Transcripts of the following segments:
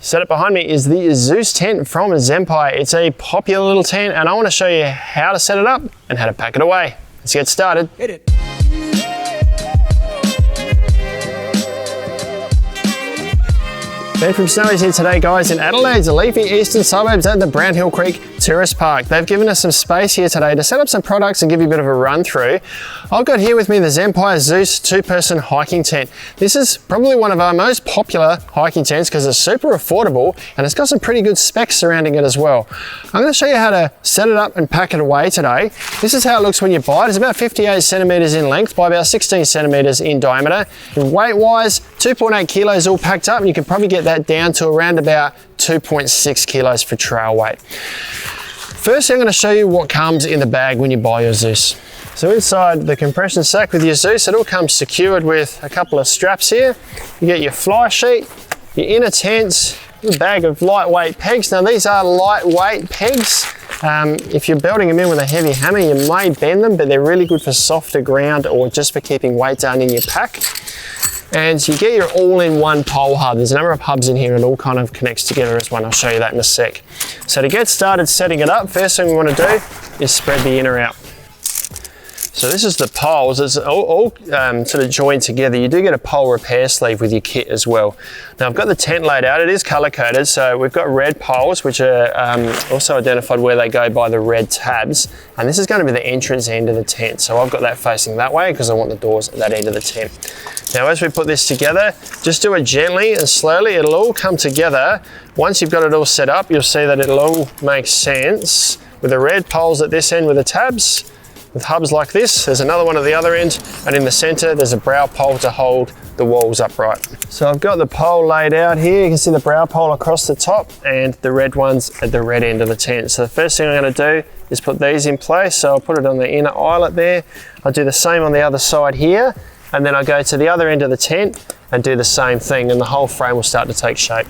Set up behind me is the Zeus tent from Zempire. It's a popular little tent and I want to show you how to set it up and how to pack it away. Let's get started. Hit it. Ben from Snowy's here today, guys, in Adelaide's leafy eastern suburbs at the Brownhill Creek Tourist Park. They've given us some space here today to set up some products and give you a bit of a run through. I've got here with me the Zempire Zeus two-person hiking tent. This is probably one of our most popular hiking tents because it's super affordable and it's got some pretty good specs surrounding it as well. I'm going to show you how to set it up and pack it away today. This is how it looks when you buy it. It's about 58 centimeters in length by about 16 centimeters in diameter. And weight-wise, 2.8 kilos all packed up, and you can probably get that down to around about 2.6 kilos for trail weight. First, I'm going to show you what comes in the bag when you buy your Zeus. So inside the compression sack with your Zeus, it all comes secured with a couple of straps here. You get your fly sheet, your inner tents, a bag of lightweight pegs. Now these are lightweight pegs. If you're belting them in with a heavy hammer, you may bend them, but they're really good for softer ground or just for keeping weight down in your pack. And you get your all-in-one pole hub. There's a number of hubs in here and it all kind of connects together as one. I'll show you that in a sec. So to get started setting it up, first thing we want to do is spread the inner out. So this is the poles. It's all sort of joined together. You do get a pole repair sleeve with your kit as well. Now I've got the tent laid out. It is color coded. So we've got red poles, which are also identified where they go by the red tabs. And this is going to be the entrance end of the tent. So I've got that facing that way because I want the doors at that end of the tent. Now as we put this together, just do it gently and slowly. It'll all come together. Once you've got it all set up, you'll see that it'll all make sense with the red poles at this end with the tabs. With hubs like this, there's another one at the other end, and in the center, there's a brow pole to hold the walls upright. So I've got the pole laid out here. You can see the brow pole across the top and the red ones at the red end of the tent. So the first thing I'm gonna do is put these in place. So I'll put it on the inner eyelet there. I'll do the same on the other side here, and then I go to the other end of the tent and do the same thing, and the whole frame will start to take shape.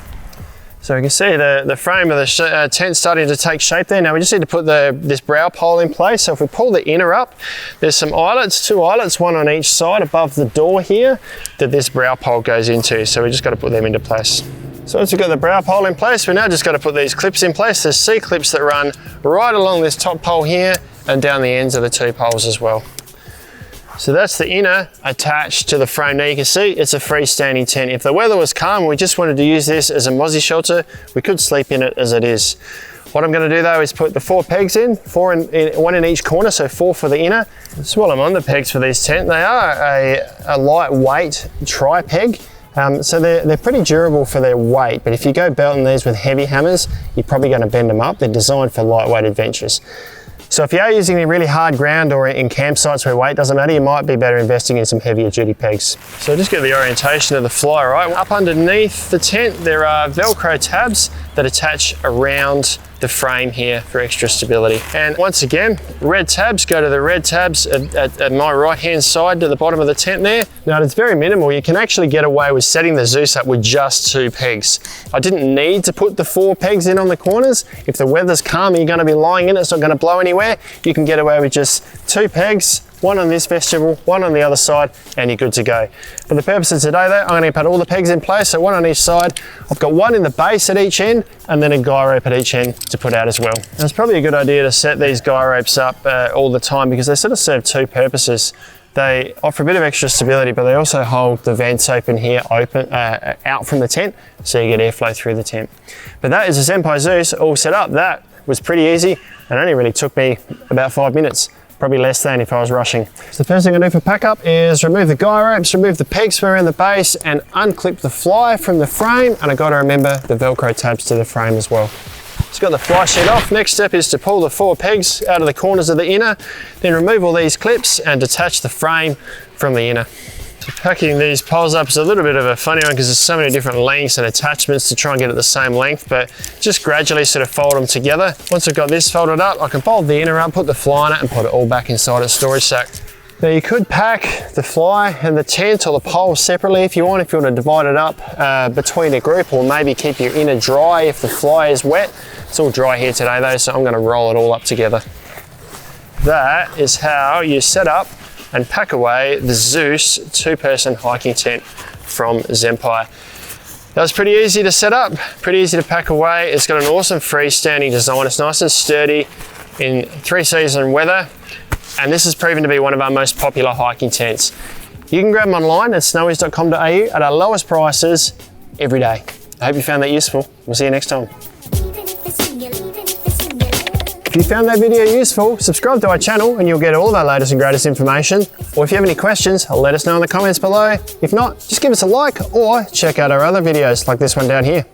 So you can see the frame of the tent starting to take shape there. Now we just need to put this brow pole in place. So if we pull the inner up, there's some eyelets, two eyelets, one on each side above the door here that this brow pole goes into. So we just got to put them into place. So once we've got the brow pole in place, we now just got to put these clips in place. There's C-clips that run right along this top pole here and down the ends of the two poles as well. So that's the inner attached to the frame. Now you can see it's a freestanding tent. If the weather was calm and we just wanted to use this as a mozzie shelter, we could sleep in it as it is. What I'm going to do though is put the 4 pegs in, one in each corner, so 4 for the inner. So while I'm on the pegs for these tent, they are a lightweight tri-peg. So they're pretty durable for their weight, but if you go belting these with heavy hammers, you're probably going to bend them up. They're designed for lightweight adventures. So if you are using any really hard ground or in campsites where weight doesn't matter, you might be better investing in some heavier duty pegs. So just get the orientation of the fly right. Up underneath the tent, there are Velcro tabs that attach around the frame here for extra stability. And once again, red tabs, go to the red tabs at my right hand side to the bottom of the tent there. Now it's very minimal. You can actually get away with setting the Zeus up with just 2 pegs. I didn't need to put the 4 pegs in on the corners. If the weather's calm and you're going to be lying in it, it's not going to blow anywhere, you can get away with just 2 pegs, one on this vestibule, one on the other side, and you're good to go. For the purpose of today though, I'm going to put all the pegs in place, so one on each side. I've got one in the base at each end, and then a guy rope at each end to put out as well. Now, it's probably a good idea to set these guy ropes up all the time because they sort of serve 2 purposes. They offer a bit of extra stability, but they also hold the vents open here out from the tent, so you get airflow through the tent. But that is a Zempire Zeus all set up. That was pretty easy and only really took me about 5 minutes. Probably less than if I was rushing. So the first thing I do for pack up is remove the guy ropes, remove the pegs from around the base, and unclip the fly from the frame. And I got to remember the Velcro tabs to the frame as well. Just got the fly sheet off. Next step is to pull the 4 pegs out of the corners of the inner, then remove all these clips and detach the frame from the inner. So packing these poles up is a little bit of a funny one because there's so many different lengths and attachments to try and get it the same length, but just gradually sort of fold them together. Once I've got this folded up, I can fold the inner up, put the fly in it, and put it all back inside a storage sack. Now you could pack the fly and the tent or the poles separately if you want to divide it up between a group, or maybe keep your inner dry if the fly is wet. It's all dry here today though, so I'm going to roll it all up together. That is how you set up and pack away the Zeus two-person hiking tent from Zempire. That was pretty easy to set up, pretty easy to pack away. It's got an awesome freestanding design. It's nice and sturdy in 3-season weather. And this has proven to be one of our most popular hiking tents. You can grab them online at snowies.com.au at our lowest prices every day. I hope you found that useful. We'll see you next time. If you found that video useful, subscribe to our channel and you'll get all of our latest and greatest information. Or if you have any questions, let us know in the comments below. If not, just give us a like or check out our other videos like this one down here.